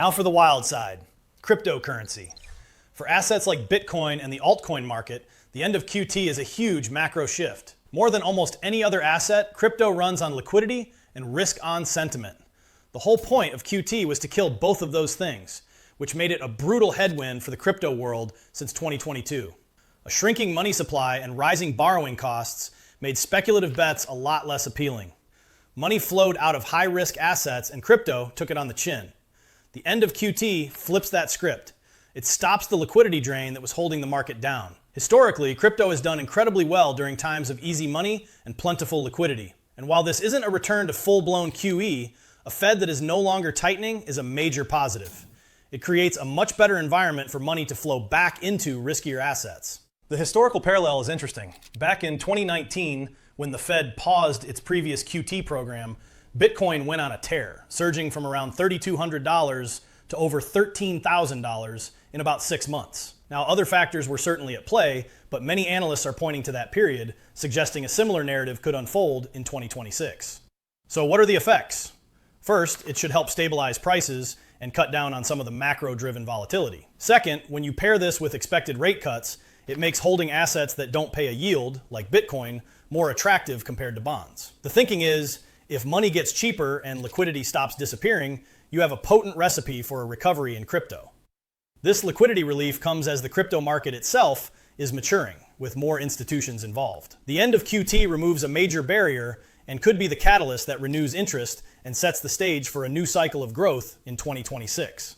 Now for the wild side, cryptocurrency. For assets like Bitcoin and the altcoin market, the end of QT is a huge macro shift. More than almost any other asset, crypto runs on liquidity and risk-on sentiment. The whole point of QT was to kill both of those things, which made it a brutal headwind for the crypto world since 2022. A shrinking money supply and rising borrowing costs made speculative bets a lot less appealing. Money flowed out of high-risk assets and crypto took it on the chin. The end of QT flips that script. It stops the liquidity drain that was holding the market down. Historically, crypto has done incredibly well during times of easy money and plentiful liquidity. And while this isn't a return to full-blown QE, a Fed that is no longer tightening is a major positive. It creates a much better environment for money to flow back into riskier assets. The historical parallel is interesting. Back in 2019, when the Fed paused its previous QT program, Bitcoin went on a tear, surging from around $3,200 to over $13,000 in about 6 months. Now, other factors were certainly at play, but many analysts are pointing to that period, suggesting a similar narrative could unfold in 2026. So what are the effects? First, it should help stabilize prices and cut down on some of the macro-driven volatility. Second, when you pair this with expected rate cuts, it makes holding assets that don't pay a yield, like Bitcoin, more attractive compared to bonds. The thinking is, if money gets cheaper and liquidity stops disappearing, you have a potent recipe for a recovery in crypto. This liquidity relief comes as the crypto market itself is maturing, with more institutions involved. The end of QT removes a major barrier and could be the catalyst that renews interest and sets the stage for a new cycle of growth in 2026.